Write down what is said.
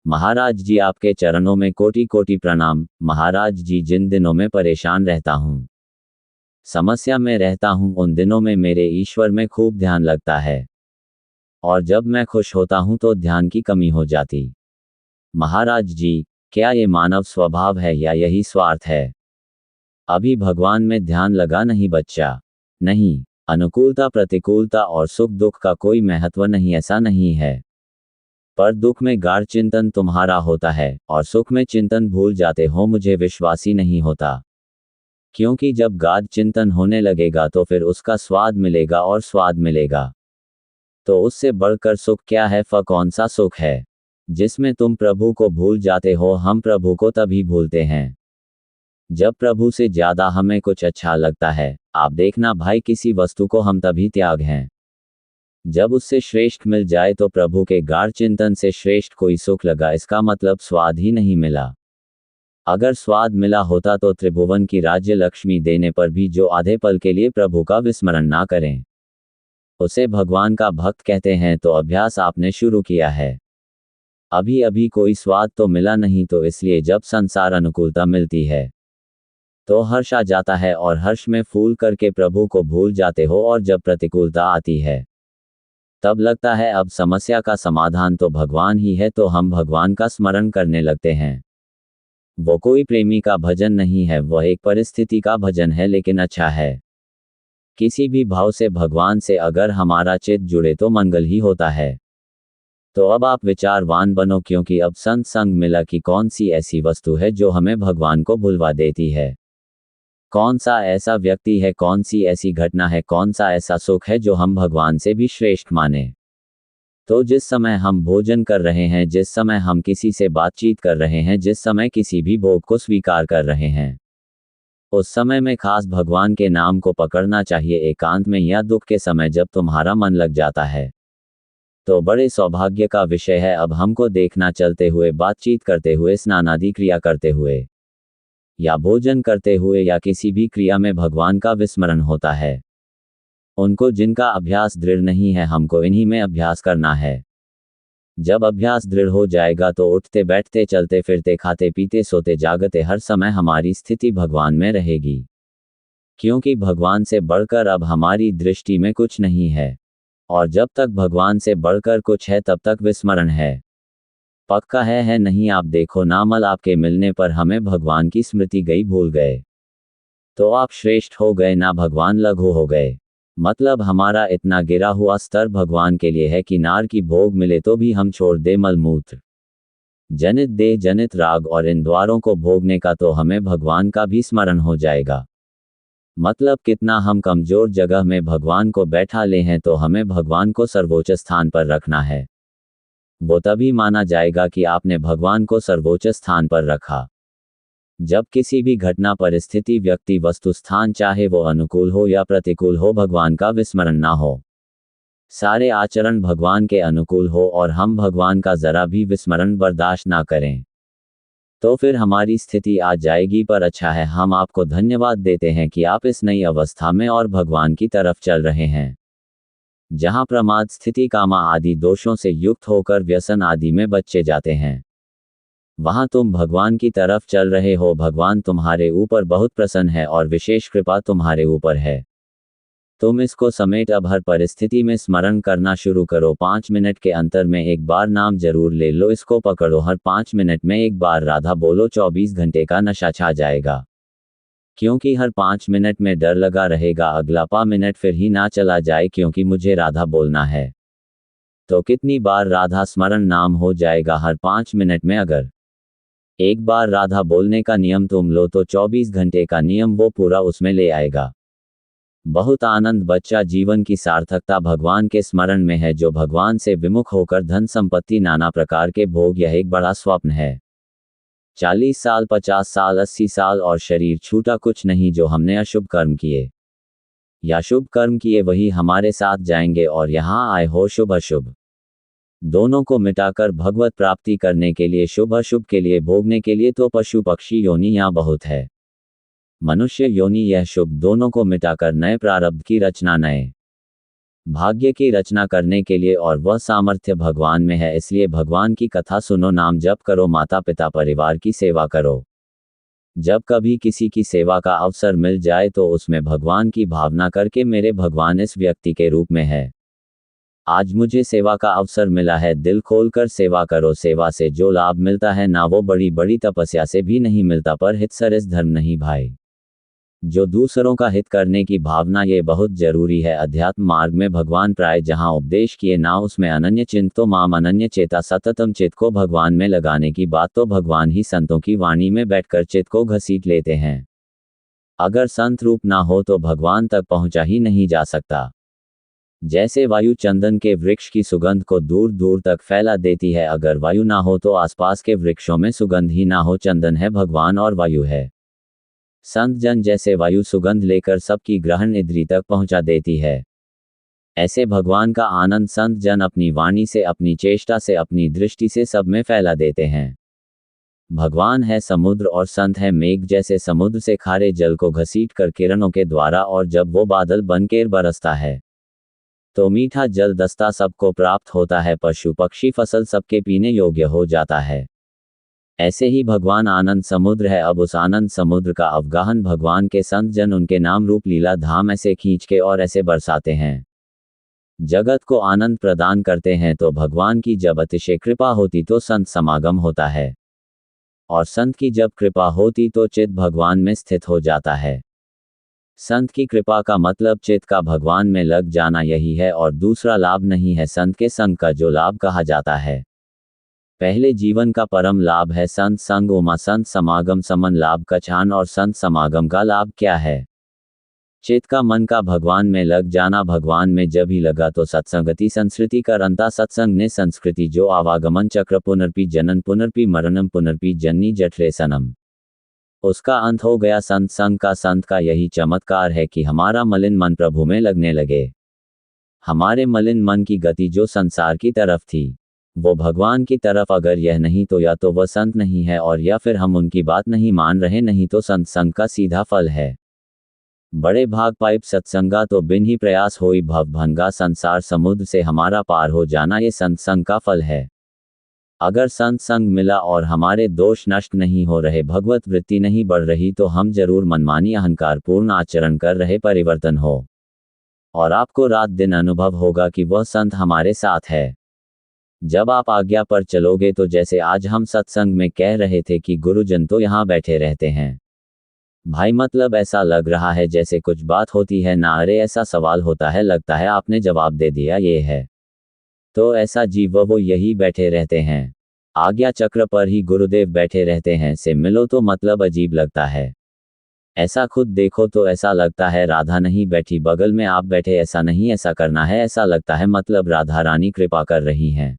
महाराज जी, आपके चरणों में कोटि कोटि प्रणाम। महाराज जी, जिन दिनों में परेशान रहता हूँ, समस्या में रहता हूँ, उन दिनों में मेरे ईश्वर में खूब ध्यान लगता है, और जब मैं खुश होता हूँ तो ध्यान की कमी हो जाती। महाराज जी, क्या ये मानव स्वभाव है या यही स्वार्थ है? अभी भगवान में ध्यान लगा नहीं बच्चा? नहीं, अनुकूलता प्रतिकूलता और सुख दुख का कोई महत्व नहीं, ऐसा नहीं है। पर दुख में गाढ़ चिंतन तुम्हारा होता है और सुख में चिंतन भूल जाते हो, मुझे विश्वास ही नहीं होता। क्योंकि जब गाढ़ चिंतन होने लगेगा तो फिर उसका स्वाद मिलेगा, और स्वाद मिलेगा तो उससे बढ़कर सुख क्या है? कौन सा सुख है जिसमें तुम प्रभु को भूल जाते हो? हम प्रभु को तभी भूलते हैं जब प्रभु से ज्यादा हमें कुछ अच्छा लगता है। आप देखना भाई, किसी वस्तु को हम तभी त्याग हैं जब उससे श्रेष्ठ मिल जाए। तो प्रभु के गाढ़ चिंतन से श्रेष्ठ कोई सुख लगा, इसका मतलब स्वाद ही नहीं मिला। अगर स्वाद मिला होता तो त्रिभुवन की राज्य लक्ष्मी देने पर भी जो आधे पल के लिए प्रभु का विस्मरण ना करें, उसे भगवान का भक्त कहते हैं। तो अभ्यास आपने शुरू किया है, अभी अभी कोई स्वाद तो मिला नहीं, तो इसलिए जब संसार अनुकूलता मिलती है तो हर्ष आ जाता है, और हर्ष में फूल करके प्रभु को भूल जाते हो। और जब प्रतिकूलता आती है तब लगता है अब समस्या का समाधान तो भगवान ही है, तो हम भगवान का स्मरण करने लगते हैं। वो कोई प्रेमी का भजन नहीं है, वह एक परिस्थिति का भजन है, लेकिन अच्छा है। किसी भी भाव से भगवान से अगर हमारा चित्त जुड़े तो मंगल ही होता है। तो अब आप विचारवान बनो, क्योंकि अब संत संग मिला कि कौन सी ऐसी वस्तु है जो हमें भगवान को भुलवा देती है। कौन सा ऐसा व्यक्ति है, कौन सी ऐसी घटना है, कौन सा ऐसा सुख है जो हम भगवान से भी श्रेष्ठ माने। तो जिस समय हम भोजन कर रहे हैं, जिस समय हम किसी से बातचीत कर रहे हैं, जिस समय किसी भी भोग को स्वीकार कर रहे हैं, उस समय में खास भगवान के नाम को पकड़ना चाहिए एकांत में, या दुख के समय जब तुम्हारा मन लग जाता है। तो बड़े सौभाग्य का विषय है अब हमको देखना, चलते हुए, बातचीत करते हुए, स्नान आदि क्रिया करते हुए, या भोजन करते हुए, या किसी भी क्रिया में भगवान का विस्मरण होता है। उनको जिनका अभ्यास दृढ़ नहीं है, हमको इन्हीं में अभ्यास करना है। जब अभ्यास दृढ़ हो जाएगा तो उठते बैठते चलते फिरते खाते पीते सोते जागते हर समय हमारी स्थिति भगवान में रहेगी, क्योंकि भगवान से बढ़कर अब हमारी दृष्टि में कुछ नहीं है, और जब तक भगवान से बढ़कर कुछ है तब तक विस्मरण है। पक्का है नहीं? आप देखो ना, मल आपके मिलने पर हमें भगवान की स्मृति गई, भूल गए। तो आप श्रेष्ठ हो गए ना, भगवान लघु हो गए। मतलब हमारा इतना गिरा हुआ स्तर भगवान के लिए है कि नार की भोग मिले तो भी हम छोड़ दे मलमूत्र जनित देह जनित राग और इन द्वारों को भोगने का, तो हमें भगवान का भी स्मरण हो जाएगा। मतलब कितना हम कमजोर जगह में भगवान को बैठा ले हैं, तो हमें भगवान को सर्वोच्च स्थान पर रखना है। वो तभी माना जाएगा कि आपने भगवान को सर्वोच्च स्थान पर रखा जब किसी भी घटना, परिस्थिति, व्यक्ति, वस्तु, स्थान, चाहे वो अनुकूल हो या प्रतिकूल हो, भगवान का विस्मरण ना हो। सारे आचरण भगवान के अनुकूल हो और हम भगवान का जरा भी विस्मरण बर्दाश्त ना करें, तो फिर हमारी स्थिति आ जाएगी। पर अच्छा है, हम आपको धन्यवाद देते हैं कि आप इस नई अवस्था में और भगवान की तरफ चल रहे हैं, जहां प्रमाद, स्थिति, कामा आदि दोषों से युक्त होकर व्यसन आदि में बच्चे जाते हैं, वहां तुम भगवान की तरफ चल रहे हो। भगवान तुम्हारे ऊपर बहुत प्रसन्न है और विशेष कृपा तुम्हारे ऊपर है। तुम इसको समेट अब हर परिस्थिति में स्मरण करना शुरू करो। 5 मिनट के अंतर में एक बार नाम जरूर ले लो, इसको पकड़ो, हर 5 मिनट में एक बार राधा बोलो, 24 घंटे का नशा छा जाएगा। क्योंकि हर 5 मिनट में डर लगा रहेगा अगला 5 मिनट फिर ही ना चला जाए, क्योंकि मुझे राधा बोलना है। तो कितनी बार राधा स्मरण नाम हो जाएगा हर 5 मिनट में। अगर एक बार राधा बोलने का नियम तुम लो तो 24 घंटे का नियम वो पूरा उसमें ले आएगा। बहुत आनंद बच्चा, जीवन की सार्थकता भगवान के स्मरण में है। जो भगवान से विमुख होकर धन संपत्ति, नाना प्रकार के भोग, यह एक बड़ा स्वप्न है। 40 साल, 50 साल, 80 साल और शरीर छूटा, कुछ नहीं। जो हमने अशुभ कर्म किए या शुभ कर्म किए वही हमारे साथ जाएंगे, और यहाँ आए हो शुभ अशुभ दोनों को मिटाकर भगवत प्राप्ति करने के लिए, शुभ अशुभ के लिए, भोगने के लिए तो पशु पक्षी योनि यहाँ बहुत है। मनुष्य योनि, यह शुभ दोनों को मिटाकर नए प्रारब्ध की रचना, नए भाग्य की रचना करने के लिए और वह सामर्थ्य भगवान में है, इसलिए भगवान की कथा सुनो, नाम जप करो, माता पिता परिवार की सेवा करो। जब कभी किसी की सेवा का अवसर मिल जाए तो उसमें भगवान की भावना करके मेरे भगवान इस व्यक्ति के रूप में है। आज मुझे सेवा का अवसर मिला है, दिल खोलकर सेवा करो। सेवा से जो लाभ मिलता है ना वो बड़ी बड़ी तपस्या से भी नहीं मिलता, पर हित सरस धर्म नहीं भाई। जो दूसरों का हित करने की भावना, ये बहुत जरूरी है। अध्यात्म मार्ग में भगवान प्राय जहां उपदेश किए ना उसमें अनन्य चिंतो माम अनन्य चेता सततम, चित्त को भगवान में लगाने की बात तो भगवान ही संतों की वाणी में बैठकर चित्त को घसीट लेते हैं। अगर संत रूप ना हो तो भगवान तक पहुंचा ही नहीं जा सकता। जैसे वायु चंदन के वृक्ष की सुगंध को दूर दूर तक फैला देती है, अगर वायु ना हो तो आसपास के वृक्षों में सुगंध ही ना हो। चंदन है भगवान और वायु है संत जन। जैसे वायु सुगंध लेकर सबकी ग्रहण इंद्री तक पहुंचा देती है, ऐसे भगवान का आनंद संत जन अपनी वाणी से, अपनी चेष्टा से, अपनी दृष्टि से सब में फैला देते हैं। भगवान है समुद्र और संत है मेघ। जैसे समुद्र से खारे जल को घसीट कर किरणों के द्वारा, और जब वो बादल बनकर बरसता है तो मीठा जल दस्ता सबको प्राप्त होता है, पशु पक्षी फसल सबके पीने योग्य हो जाता है। ऐसे ही भगवान आनंद समुद्र है। अब उस आनंद समुद्र का अवगाहन भगवान के संत जन उनके नाम रूप लीला धाम ऐसे खींच के और ऐसे बरसाते हैं, जगत को आनंद प्रदान करते हैं। तो भगवान की जब अतिशय कृपा होती तो संत समागम होता है, और संत की जब कृपा होती तो चित्त भगवान में स्थित हो जाता है। संत की कृपा का मतलब चित्त का भगवान में लग जाना यही है, और दूसरा लाभ नहीं है। संत के संग का जो लाभ कहा जाता है, पहले जीवन का परम लाभ है संत संग उमा, संत समागम समन लाभ कछान। और संत समागम का लाभ क्या है? चित्त का मन का भगवान में लग जाना। भगवान में जब ही लगा तो सत्संगति संस्कृति कर अंता, सत्संग ने संस्कृति जो आवागमन चक्र पुनर्पि जनन पुनर्पि मरणम पुनर्पि जननी जठरे सनम, उसका अंत हो गया। संत संग का, संत का यही चमत्कार है कि हमारा मलिन मन प्रभु में लगने लगे। हमारे मलिन मन की गति जो संसार की तरफ थी वो भगवान की तरफ। अगर यह नहीं तो या तो वह संत नहीं है, और या फिर हम उनकी बात नहीं मान रहे, नहीं तो संत संग का सीधा फल है बड़े भाग पाइप सत्संगा, तो बिन ही प्रयास होई भव भंगा। संसार समुद्र से हमारा पार हो जाना ये संत संग का फल है। अगर संत संग मिला और हमारे दोष नष्ट नहीं हो रहे, भगवत वृत्ति नहीं बढ़ रही, तो हम जरूर मनमानी अहंकारपूर्ण आचरण कर रहे, परिवर्तन हो और आपको रात दिन अनुभव होगा कि वह संत हमारे साथ है। जब आप आज्ञा पर चलोगे तो जैसे आज हम सत्संग में कह रहे थे कि गुरुजन तो यहाँ बैठे रहते हैं भाई, मतलब ऐसा लग रहा है जैसे कुछ बात होती है ना, अरे ऐसा सवाल होता है, लगता है आपने जवाब दे दिया, ये है तो ऐसा जीव वो यही बैठे रहते हैं, आज्ञा चक्र पर ही गुरुदेव बैठे रहते हैं। से मिलो तो मतलब अजीब लगता है, ऐसा खुद देखो तो ऐसा लगता है राधा नहीं बैठी बगल में, आप बैठे, ऐसा नहीं, ऐसा करना है, ऐसा लगता है मतलब राधा रानी कृपा कर रही हैं।